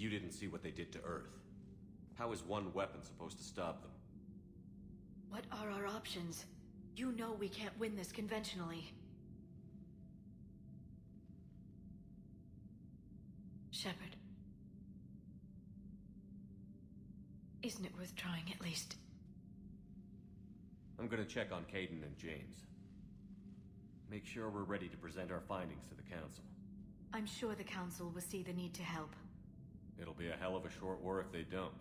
You didn't see what they did to Earth. How is one weapon supposed to stop them? What are our options? You know we can't win this conventionally. Shepard. Isn't it worth trying at least? I'm gonna check on Caden and James. Make sure we're ready to present our findings to the Council. I'm sure the Council will see the need to help. It'll be a hell of a short war if they don't.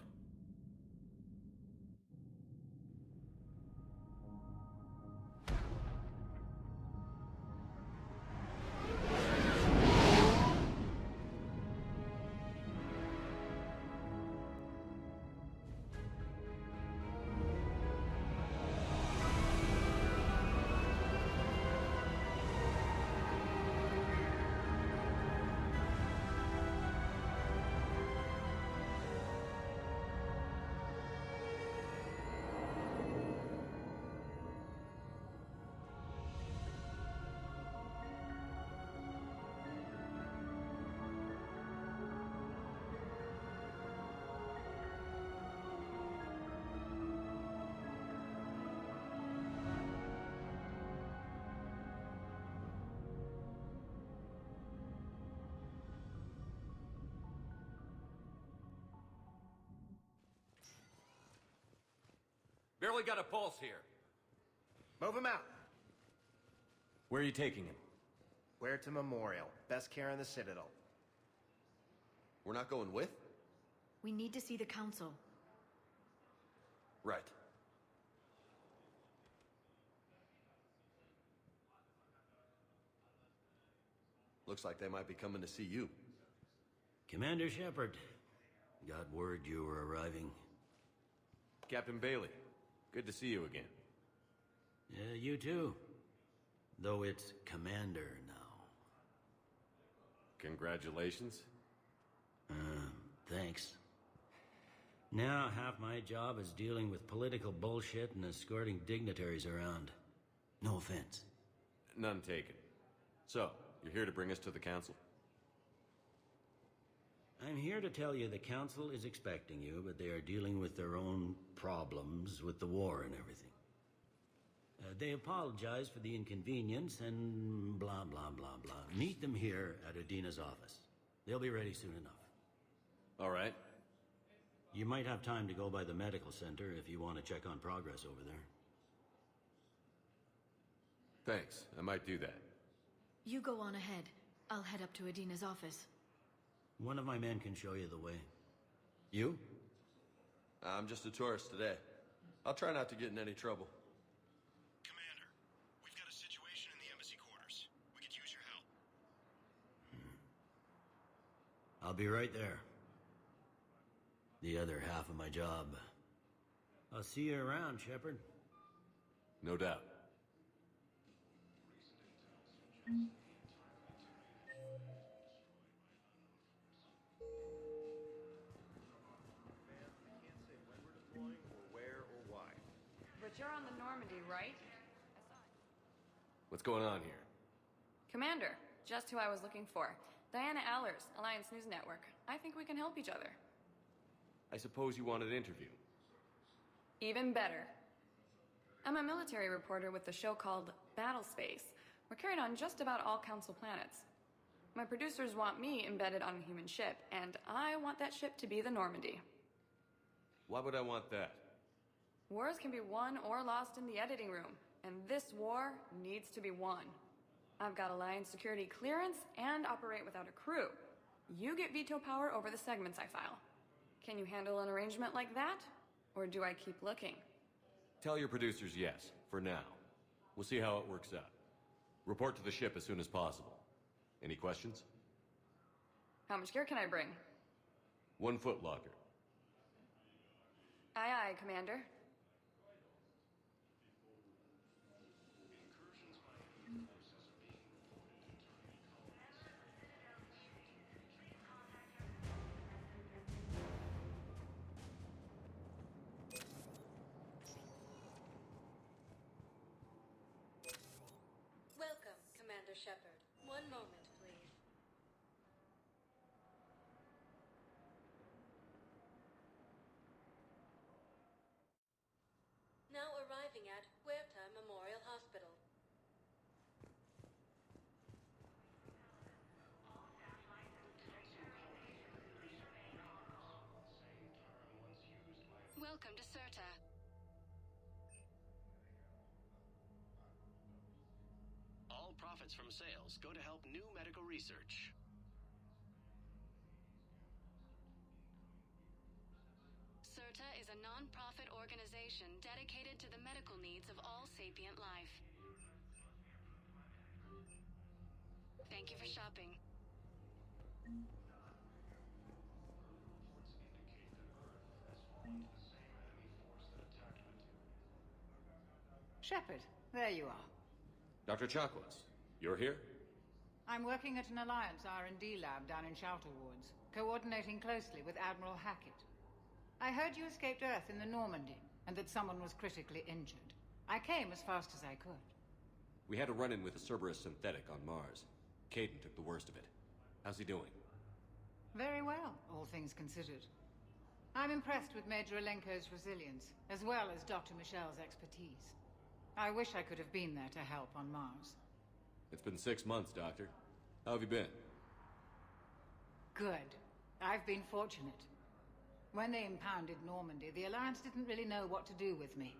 Barely got a pulse here. Move him out. Where are you taking him? Where to Memorial. Best care in the Citadel. We're not going with? We need to see the Council. Right. Looks like they might be coming to see you. Commander Shepard, got word you were arriving. Captain Bailey, good to see you again. Yeah, you too. Though it's Commander now. Congratulations. Thanks. Now half my job is dealing with political bullshit and escorting dignitaries around. No offense. None taken. So, you're here to bring us to the Council? I'm here to tell you the Council is expecting you, but they are dealing with their own problems with the war and everything. They apologize for the inconvenience and blah, blah, blah, blah. Meet them here at Adina's office. They'll be ready soon enough. All right. You might have time to go by the medical center if you want to check on progress over there. Thanks, I might do that. You go on ahead. I'll head up to Adina's office. One of my men can show you the way. You? I'm just a tourist today. I'll try not to get in any trouble. Commander, we've got a situation in the embassy quarters. We could use your help. I'll be right there. The other half of my job. I'll see you around, Shepard. No doubt. But you're on the Normandy, right? What's going on here? Commander, just who I was looking for. Diana Allers, Alliance News Network. I think we can help each other. I suppose you want an interview? Even better. I'm a military reporter with the show called Battle Space. We're carried on just about all Council planets. My producers want me embedded on a human ship, and I want that ship to be the Normandy. Why would I want that? Wars can be won or lost in the editing room, and this war needs to be won. I've got Alliance security clearance and operate without a crew. You get veto power over the segments I file. Can you handle an arrangement like that? Or do I keep looking? Tell your producers yes, for now. We'll see how it works out. Report to the ship as soon as possible. Any questions? How much gear can I bring? 1 foot locker. Aye, aye, Commander. Welcome, Commander Shepard. One moment, please. at Huerta Memorial Hospital. Welcome to CERTA. All profits from sales go to help new medical research. CERTA is a non-profit organization dedicated to the medical needs of all sapient life. Thank you for shopping. Shepard, there you are. Dr. Chakwas, you're here? I'm working at an Alliance R&D lab down in Shelter Woods, coordinating closely with Admiral Hackett. I heard you escaped Earth in the Normandy, and that someone was critically injured. I came as fast as I could. We had a run-in with a Cerberus synthetic on Mars. Caden took the worst of it. How's he doing? Very well, all things considered. I'm impressed with Major Alenko's resilience, as well as Dr. Michelle's expertise. I wish I could have been there to help on Mars. It's been 6 months, Doctor. How have you been? Good. I've been fortunate. When they impounded Normandy, the Alliance didn't really know what to do with me.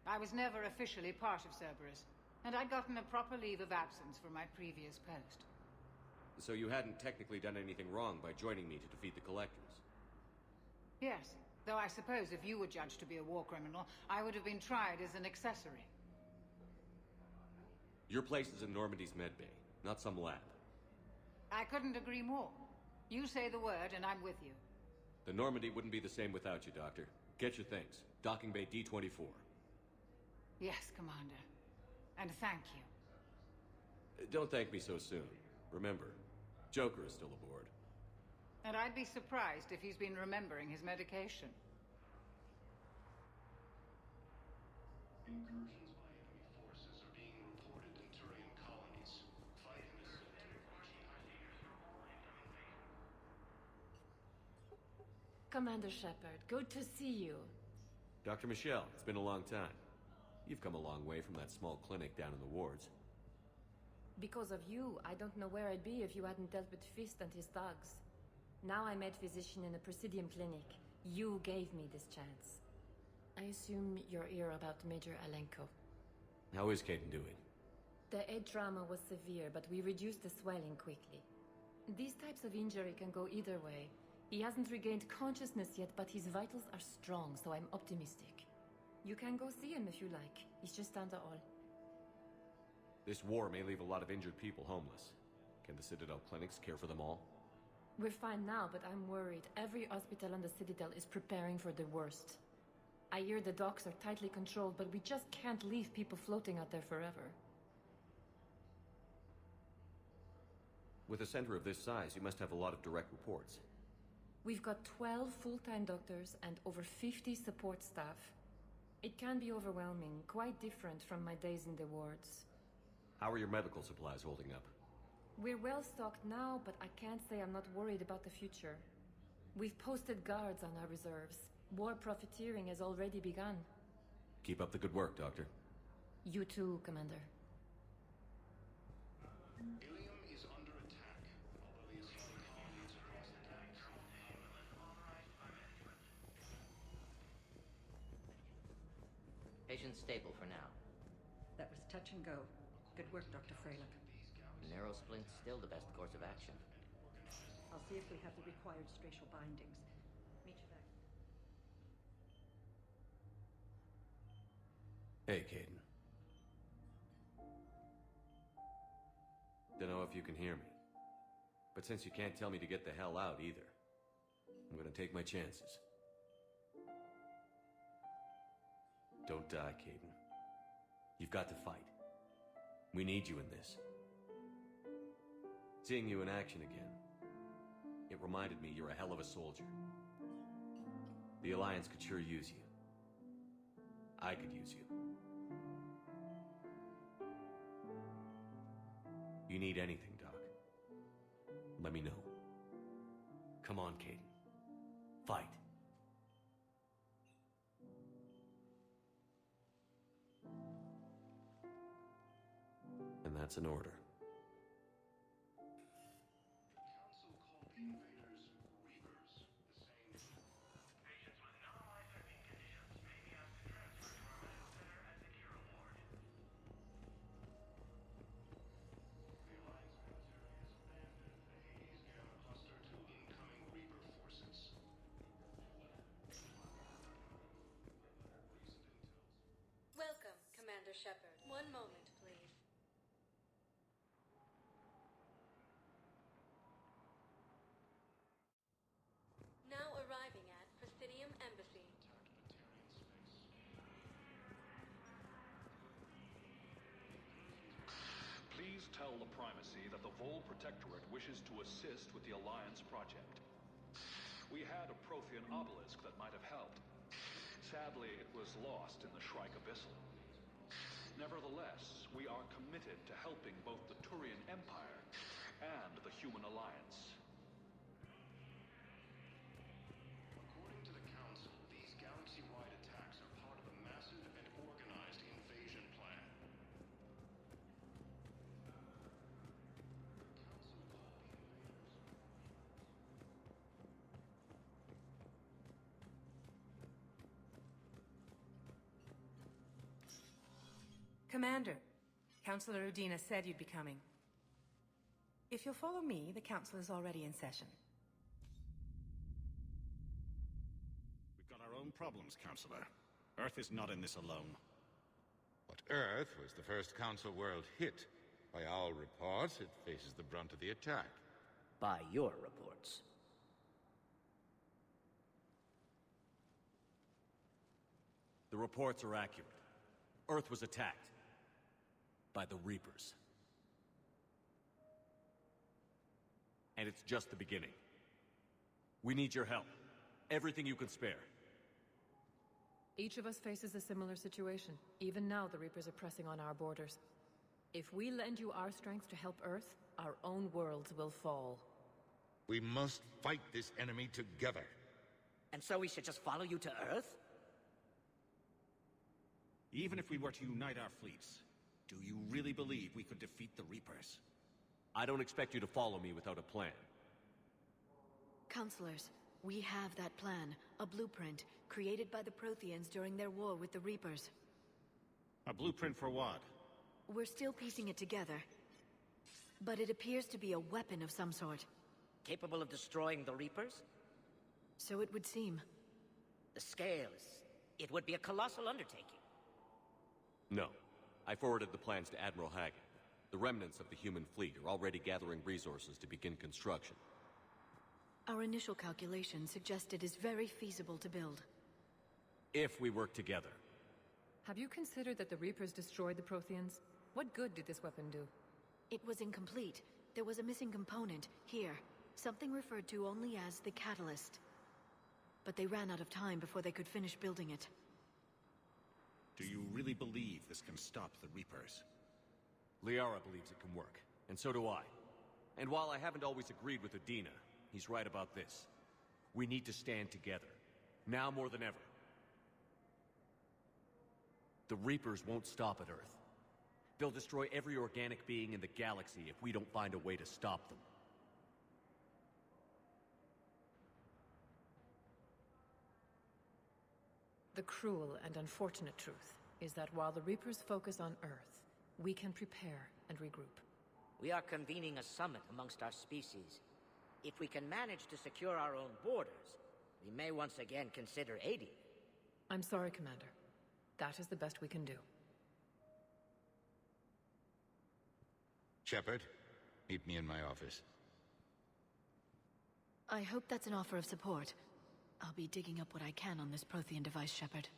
I was never officially part of Cerberus, and I'd gotten a proper leave of absence from my previous post. So you hadn't technically done anything wrong by joining me to defeat the Collectors? Yes, though I suppose if you were judged to be a war criminal, I would have been tried as an accessory. Your place is in Normandy's medbay, not some lab. I couldn't agree more. You say the word, and I'm with you. The Normandy wouldn't be the same without you, Doctor. Get your things. Docking Bay D-24. Yes, Commander. And thank you. Don't thank me so soon. Remember, Joker is still aboard. And I'd be surprised if he's been remembering his medication. Incursions by enemy forces are being reported in Turian colonies. Fighting is set to Commander Shepard, good to see you. Dr. Michelle, it's been a long time. You've come a long way from that small clinic down in the wards. Because of you, I don't know where I'd be if you hadn't dealt with Fist and his thugs. Now I'm head physician in a Presidium clinic. You gave me this chance. I assume you're here about Major Alenko. How is Caden doing? The head trauma was severe, but we reduced the swelling quickly. These types of injury can go either way. He hasn't regained consciousness yet, but his vitals are strong, so I'm optimistic. You can go see him if you like. He's just down the hall. This war may leave a lot of injured people homeless. Can the Citadel clinics care for them all? We're fine now, but I'm worried. Every hospital on the Citadel is preparing for the worst. I hear the docks are tightly controlled, but we just can't leave people floating out there forever. With a center of this size, you must have a lot of direct reports. We've got 12 full-time doctors and over 50 support staff. It can be overwhelming, quite different from my days in the wards. How are your medical supplies holding up? We're well stocked now, but I can't say I'm not worried about the future. We've posted guards on our reserves. War profiteering has already begun. Keep up the good work, Doctor. You too, Commander. Ilium is under attack, although the Asari colonies across the tanks. Patient stable for now. That was touch and go. Good work, Dr. Fralick. Narrow splint's still the best course of action. I'll see if we have the required stracial bindings. Meet you back. Hey, Caden. Dunno if you can hear me. But since you can't tell me to get the hell out either, I'm gonna take my chances. Don't die, Caden. You've got to fight. We need you in this. Seeing you in action again, it reminded me you're a hell of a soldier. The Alliance could sure use you. I could use you. You need anything, Doc, let me know. Come on, Caden. Fight. That's an order. Welcome, Commander Shepard. One moment, please. Now arriving at Presidium Embassy. Please tell the Primacy that the Vol Protectorate wishes to assist with the Alliance project. We had a Prothean obelisk that might have helped. Sadly, it was lost in the Shrike Abyssal. Nevertheless, we are committed to helping both the Turian Empire and the Human Alliance. According to the Council, these galaxy-wide attacks are part of a massive and organized invasion plan. Commander, Councilor Udina said you'd be coming. If you'll follow me, the Council is already in session. We've got our own problems, Councilor. Earth is not in this alone. But Earth was the first Council world hit. By all reports, it faces the brunt of the attack. By your reports. The reports are accurate. Earth was attacked by the Reapers. And it's just the beginning. We need your help. Everything you can spare. Each of us faces a similar situation. Even now, the Reapers are pressing on our borders. If we lend you our strength to help Earth, our own worlds will fall. We must fight this enemy together. And so we should just follow you to Earth? Even if we were to unite our fleets, do you really believe we could defeat the Reapers? I don't expect you to follow me without a plan. Counselors, we have that plan. A blueprint, created by the Protheans during their war with the Reapers. A blueprint for what? We're still piecing it together. But it appears to be a weapon of some sort. Capable of destroying the Reapers? So it would seem. The scales. It would be a colossal undertaking. No. I forwarded the plans to Admiral Hagen. The remnants of the human fleet are already gathering resources to begin construction. Our initial calculations suggest it is very feasible to build. If we work together. Have you considered that the Reapers destroyed the Protheans? What good did this weapon do? It was incomplete. There was a missing component, here. Something referred to only as the catalyst. But they ran out of time before they could finish building it. Do you really believe this can stop the Reapers? Liara believes it can work, and so do I. And while I haven't always agreed with Udina, he's right about this. We need to stand together. Now more than ever. The Reapers won't stop at Earth. They'll destroy every organic being in the galaxy if we don't find a way to stop them. The cruel and unfortunate truth is that while the Reapers focus on Earth, we can prepare and regroup. We are convening a summit amongst our species. If we can manage to secure our own borders, we may once again consider aiding. I'm sorry, Commander. That is the best we can do. Shepard, meet me in my office. I hope that's an offer of support. I'll be digging up what I can on this Prothean device, Shepard.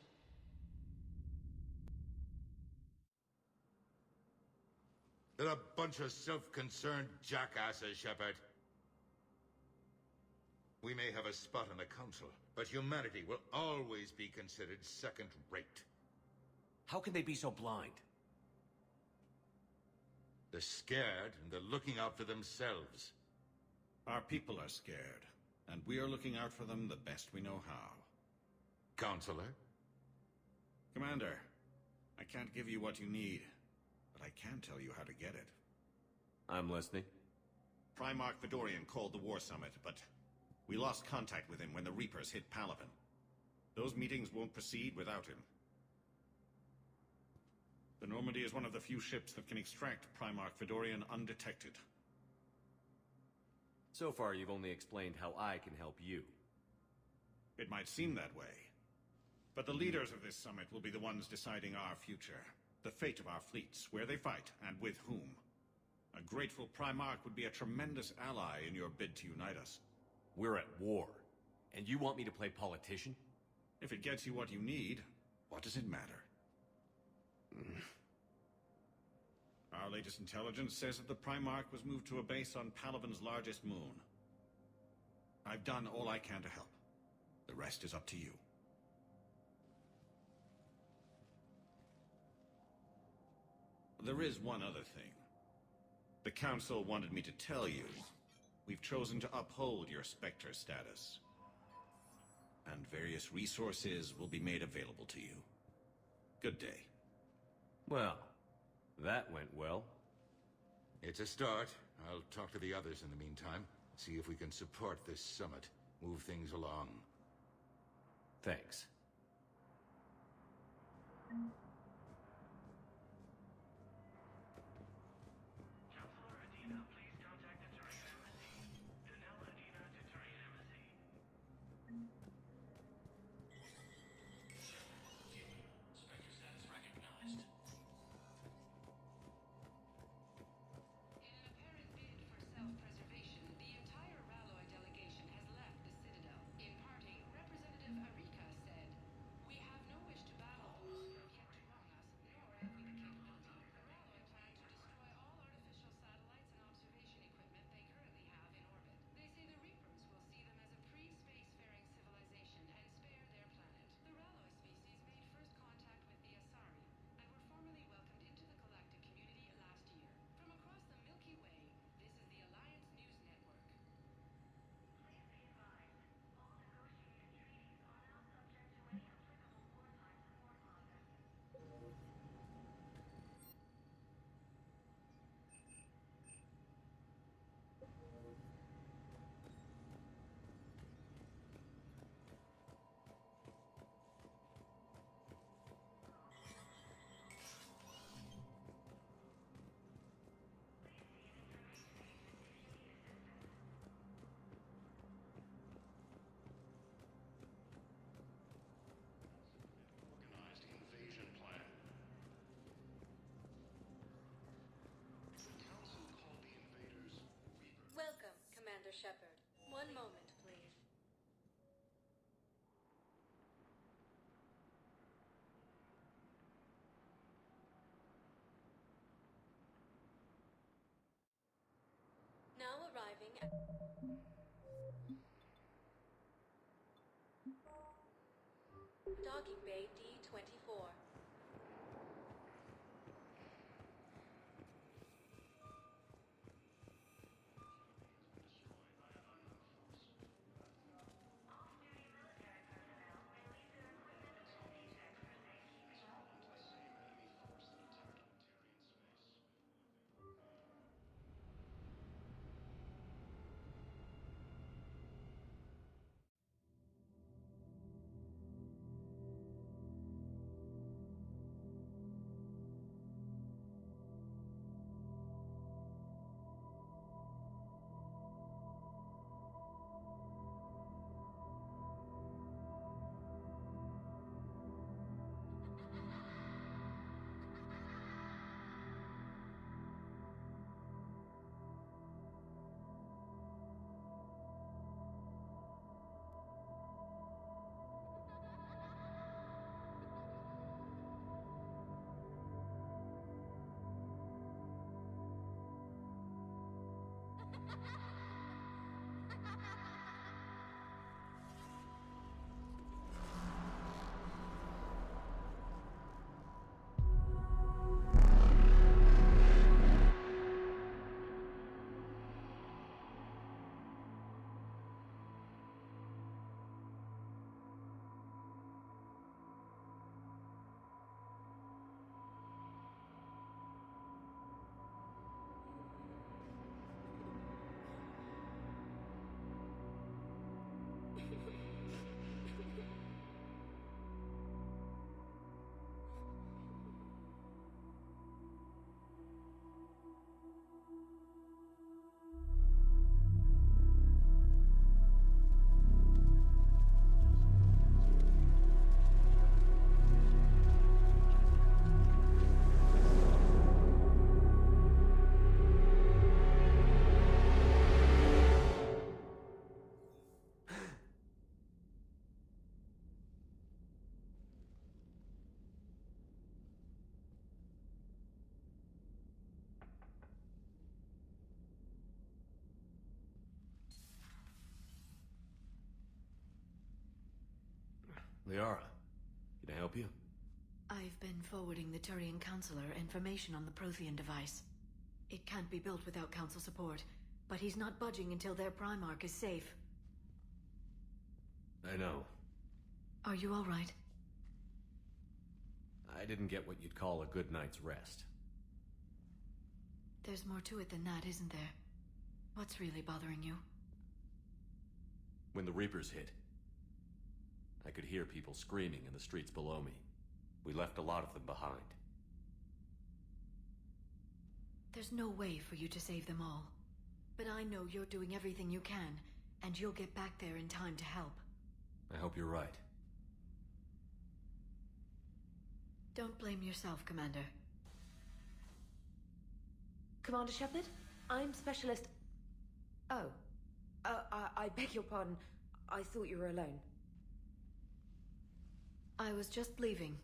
They're a bunch of self-concerned jackasses, Shepard. We may have a spot on the Council, but humanity will always be considered second-rate. How can they be so blind? They're scared, and they're looking out for themselves. Our people are scared, and we are looking out for them the best we know how. Counselor? Commander, I can't give you what you need, but I can tell you how to get it. I'm listening. Primarch Fedorian called the War Summit, but we lost contact with him when the Reapers hit Palaven. Those meetings won't proceed without him. The Normandy is one of the few ships that can extract Primarch Fedorian undetected. So far, you've only explained how I can help you. It might seem that way. But the leaders of this summit will be the ones deciding our future. The fate of our fleets, where they fight, and with whom. A grateful Primarch would be a tremendous ally in your bid to unite us. We're at war, and you want me to play politician? If it gets you what you need, what does it matter? Our latest intelligence says that the Primarch was moved to a base on Palaven's largest moon. I've done all I can to help. The rest is up to you. There is one other thing. The Council wanted me to tell you, we've chosen to uphold your Spectre status. And various resources will be made available to you. Good day. Well, that went well. It's a start. I'll talk to the others in the meantime. See if we can support this summit. Move things along. Thanks. Organized invasion plan. The Council called the invaders Reapers. Welcome, Commander Shepard. One moment, please. Now arriving at... Docking Bay D-24. Liara, can I help you? I've been forwarding the Turian Counselor information on the Prothean device. It can't be built without Council support, but he's not budging until their Primarch is safe. I know. Are you all right? I didn't get what you'd call a good night's rest. There's more to it than that, isn't there? What's really bothering you? When the Reapers hit, I could hear people screaming in the streets below me. We left a lot of them behind. There's no way for you to save them all. But I know you're doing everything you can, and you'll get back there in time to help. I hope you're right. Don't blame yourself, Commander. Commander Shepard, I'm Specialist... Oh. I beg your pardon. I thought you were alone. I was just leaving.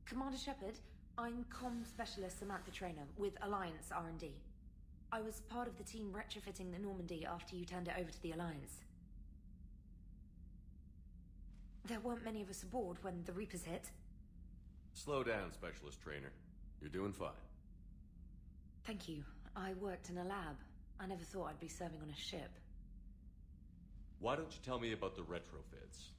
Commander Shepard, I'm Comm Specialist Samantha Traynor with Alliance R&D. I was part of the team retrofitting the Normandy after you turned it over to the Alliance. There weren't many of us aboard when the Reapers hit. Slow down, Specialist Trainer. You're doing fine. Thank you. I worked in a lab. I never thought I'd be serving on a ship. Why don't you tell me about the retrofits?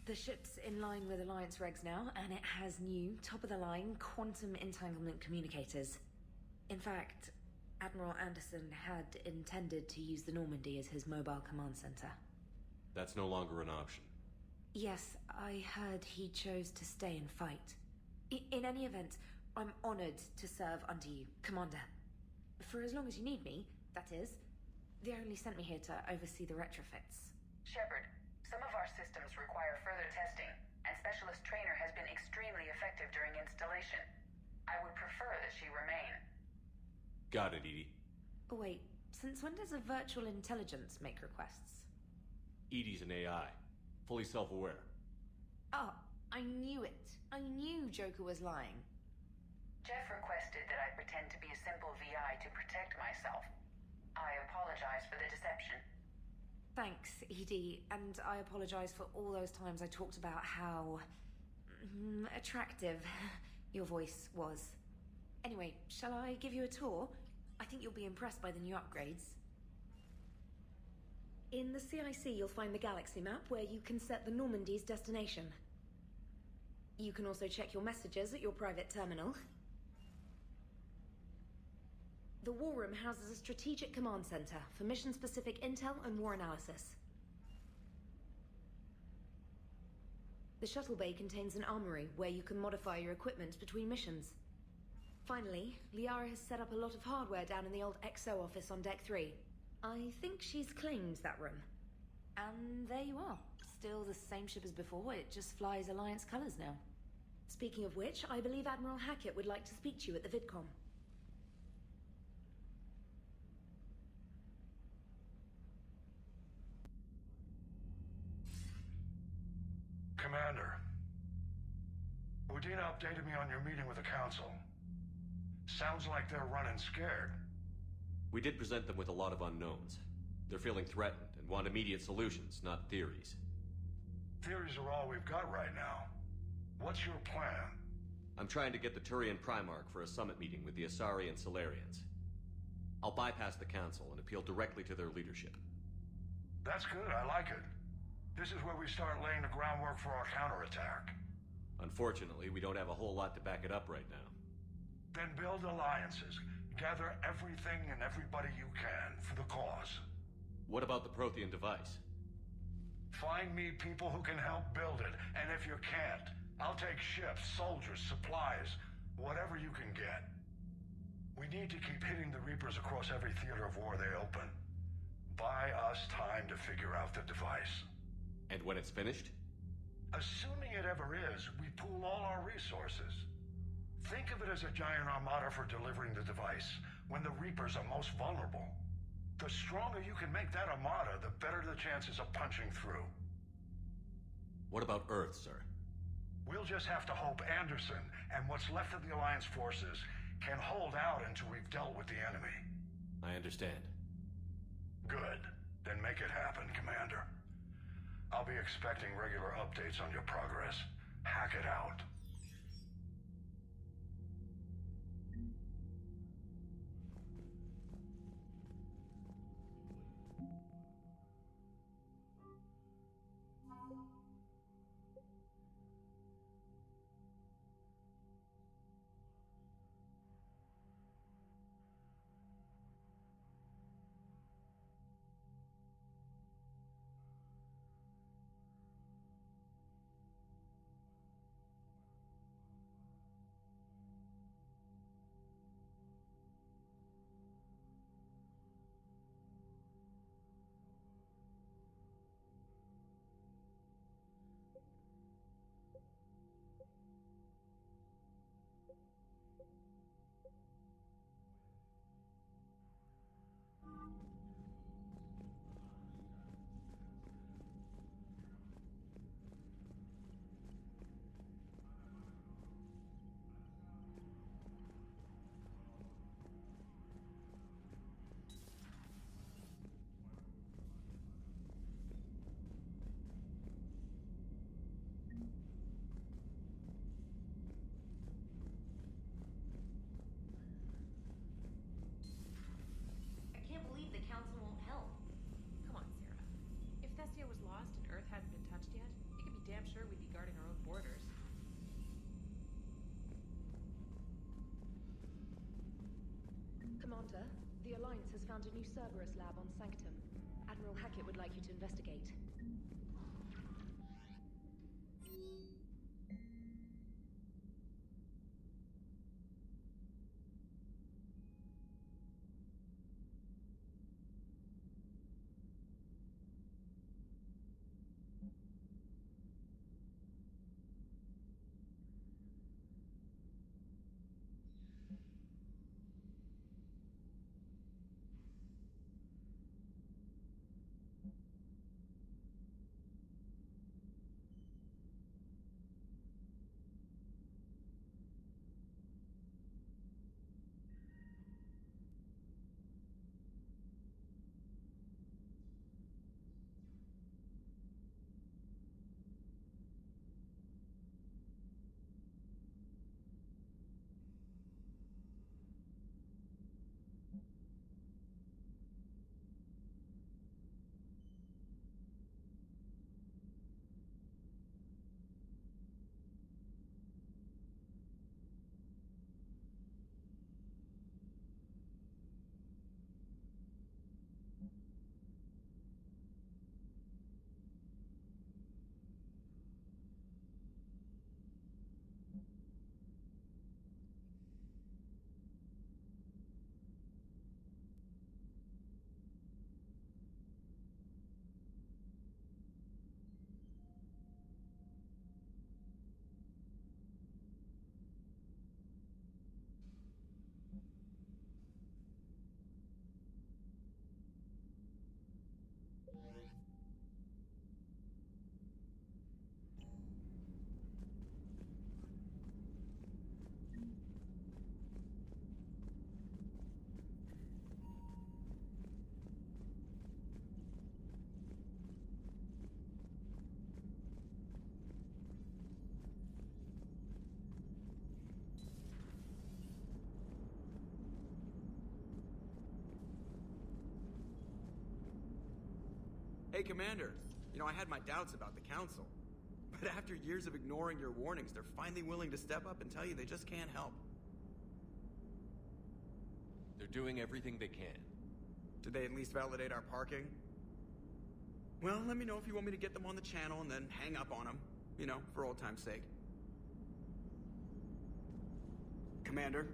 The ship's in line with Alliance regs now, and it has new, top-of-the-line, quantum entanglement communicators. In fact, Admiral Anderson had intended to use the Normandy as his mobile command center. That's no longer an option. Yes, I heard he chose to stay and fight. In any event, I'm honored to serve under you, Commander. For as long as you need me, that is. They only sent me here to oversee the retrofits. Shepard, some of our systems require further testing, and Specialist Trainer has been extremely effective during installation. I would prefer that she remain. Got it, Edie. Oh, wait, since when does a virtual intelligence make requests? Edie's an AI. Fully self-aware. Oh, I knew it. I knew Joker was lying. Jeff requested that I pretend to be a simple VI to protect myself. I apologize for the deception. Thanks, Edie, and I apologize for all those times I talked about how... attractive your voice was. Anyway, shall I give you a tour? I think you'll be impressed by the new upgrades. In the CIC, you'll find the galaxy map where you can set the Normandy's destination. You can also check your messages at your private terminal. The War Room houses a strategic command center for mission-specific intel and war analysis. The shuttle bay contains an armory where you can modify your equipment between missions. Finally, Liara has set up a lot of hardware down in the old XO office on Deck 3. I think she's claimed that room. And there you are. Still the same ship as before, it just flies Alliance colors now. Speaking of which, I believe Admiral Hackett would like to speak to you at the VidCom. Commander, Udina updated me on your meeting with the Council. Sounds like they're running scared. We did present them with a lot of unknowns. They're feeling threatened and want immediate solutions, not theories. Theories are all we've got right now. What's your plan? I'm trying to get the Turian Primarch for a summit meeting with the Asari and Solarians. I'll bypass the Council and appeal directly to their leadership. That's good, I like it. This is where we start laying the groundwork for our counterattack. Unfortunately, we don't have a whole lot to back it up right now. Then build alliances. Gather everything and everybody you can for the cause. What about the Prothean device? Find me people who can help build it, and if you can't, I'll take ships, soldiers, supplies, whatever you can get. We need to keep hitting the Reapers across every theater of war they open. Buy us time to figure out the device. And when it's finished? Assuming it ever is, we pool all our resources. Think of it as a giant armada for delivering the device, when the Reapers are most vulnerable. The stronger you can make that armada, the better the chances of punching through. What about Earth, sir? We'll just have to hope Anderson and what's left of the Alliance forces can hold out until we've dealt with the enemy. I understand. Good. Then make it happen, Commander. I'll be expecting regular updates on your progress. Hack it out. I can't believe the Council won't help. Come on, Sarah. If Thessia was lost and Earth hadn't been touched yet, you can be damn sure we'd be guarding our own borders. Commander, the Alliance has found a new Cerberus lab on Sanctum. Admiral Hackett would like you to investigate. Hey, Commander. You know, I had my doubts about the Council. But after years of ignoring your warnings, they're finally willing to step up and tell you they just can't help. They're doing everything they can. Did they at least validate our parking? Well, let me know if you want me to get them on the channel and then hang up on them. You know, for old time's sake. Commander?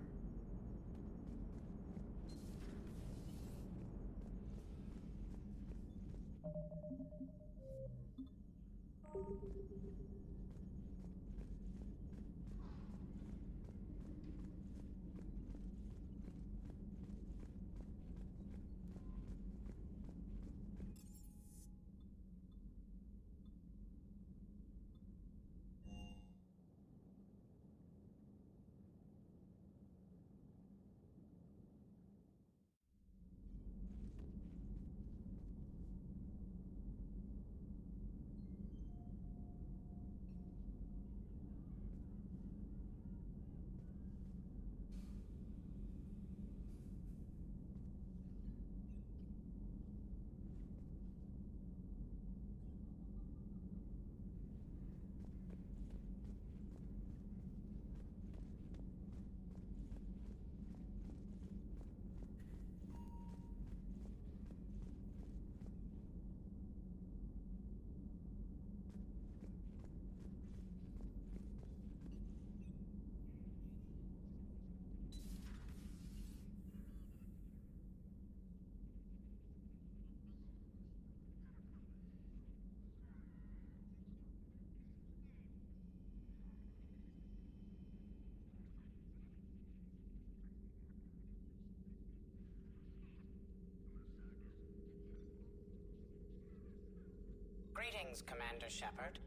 Greetings, Commander Shepard.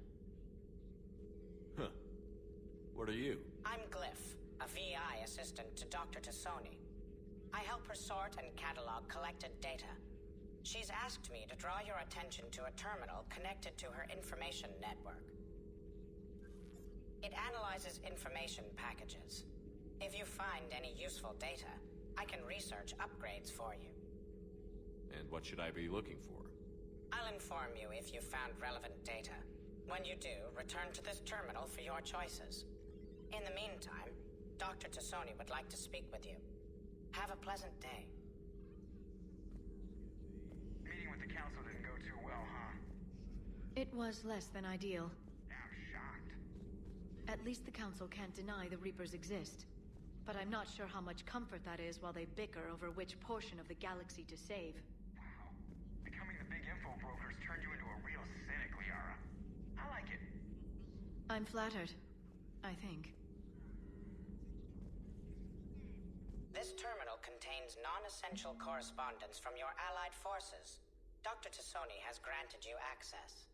Huh. What are you? I'm Glyph, a VI assistant to Dr. Tassoni. I help her sort and catalog collected data. She's asked me to draw your attention to a terminal connected to her information network. It analyzes information packages. If you find any useful data, I can research upgrades for you. And what should I be looking for? I'll inform you if you found relevant data. When you do, return to this terminal for your choices. In the meantime, Dr. Tassoni would like to speak with you. Have a pleasant day. Meeting with the council didn't go too well, huh? It was less than ideal. I'm shocked. At least the council can't deny the Reapers exist. But I'm not sure how much comfort that is while they bicker over which portion of the galaxy to save. Wow. Becoming the big info brokers turned you into a real cynic, Liara. I like it. I'm flattered. I think. This terminal contains non-essential correspondence from your allied forces. Dr. Tassoni has granted you access.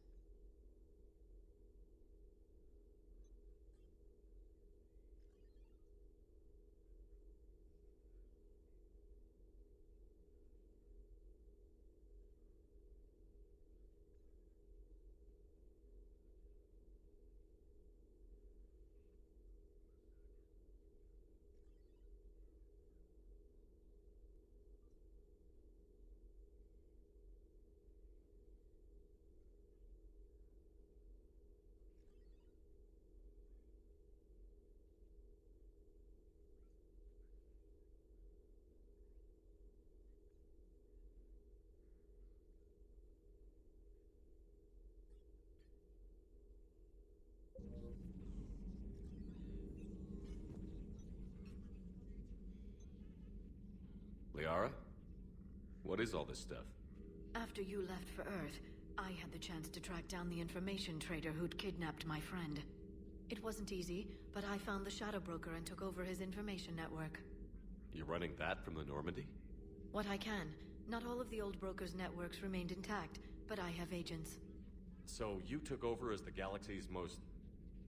Liara? What is all this stuff? After you left for Earth, I had the chance to track down the information trader who'd kidnapped my friend. It wasn't easy, but I found the Shadow Broker and took over his information network. You're running that from the Normandy? What I can. Not all of the old broker's networks remained intact, but I have agents. So you took over as the galaxy's most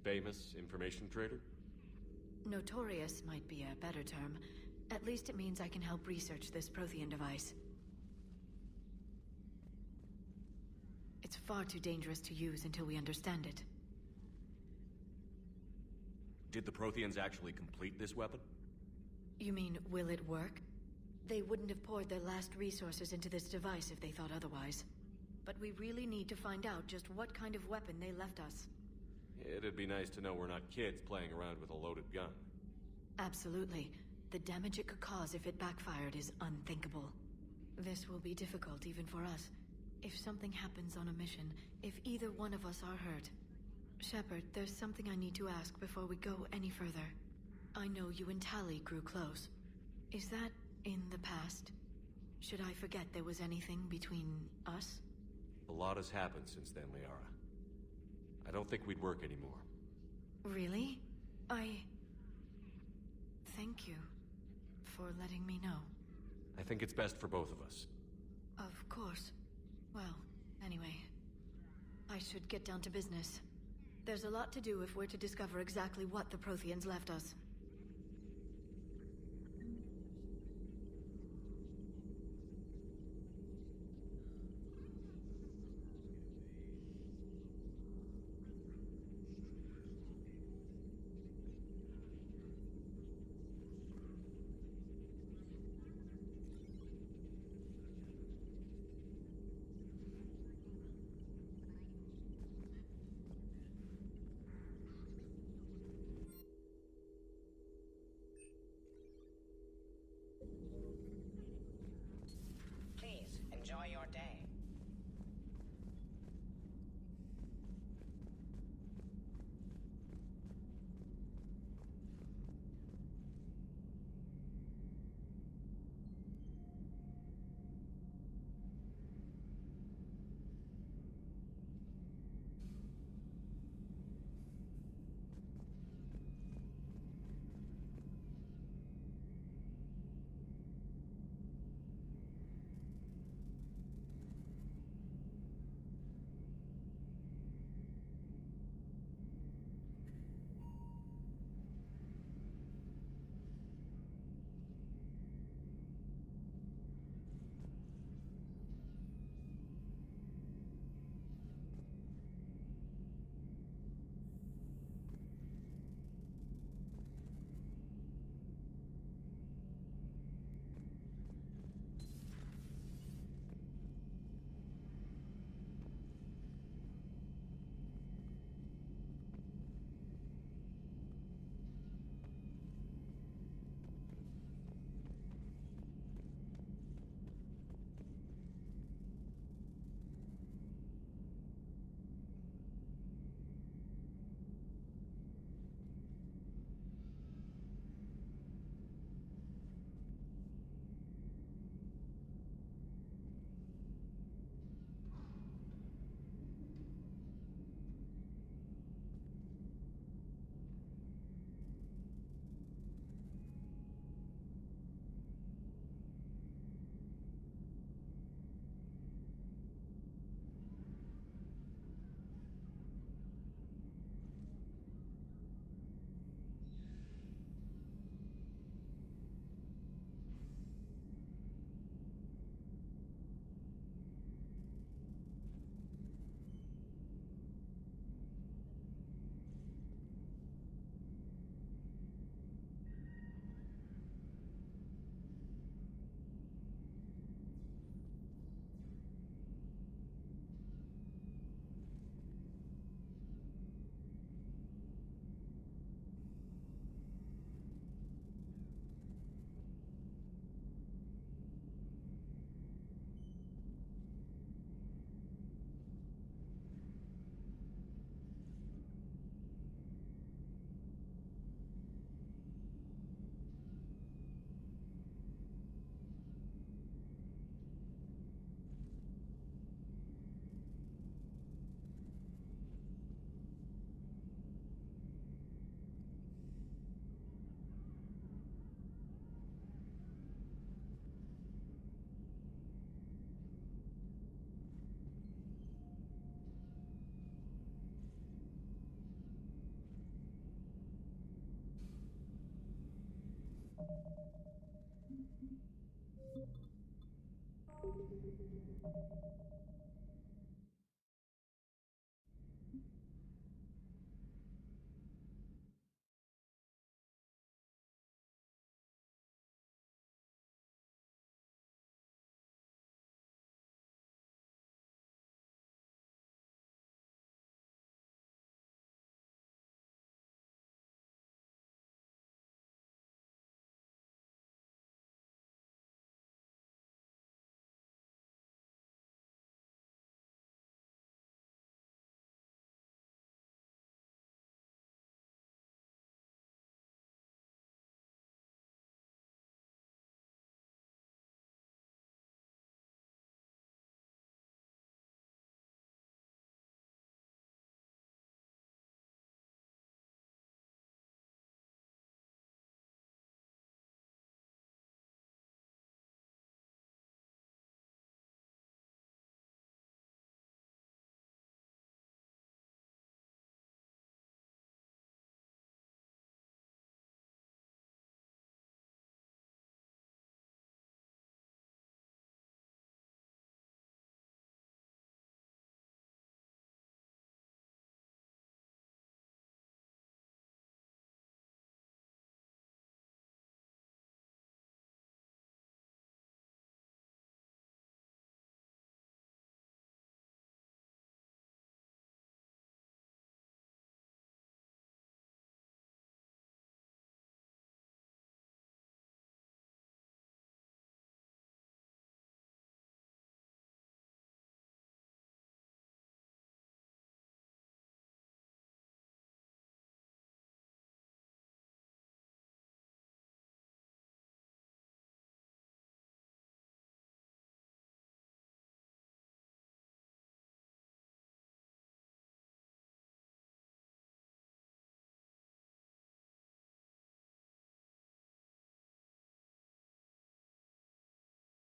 famous information trader? Notorious might be a better term. At least it means I can help research this Prothean device. It's far too dangerous to use until we understand it. Did the Protheans actually complete this weapon? You mean, will it work? They wouldn't have poured their last resources into this device if they thought otherwise. But we really need to find out just what kind of weapon they left us. It'd be nice to know we're not kids playing around with a loaded gun. Absolutely. The damage it could cause if it backfired is unthinkable. This will be difficult even for us. If something happens on a mission, if either one of us are hurt. Shepard, there's something I need to ask before we go any further. I know you and Tali grew close. Is that in the past? Should I forget there was anything between us? A lot has happened since then, Liara. I don't think we'd work anymore. Really? Thank you for letting me know. I think it's best for both of us. Of course. Well, anyway, I should get down to business. There's a lot to do if we're to discover exactly what the Protheans left us.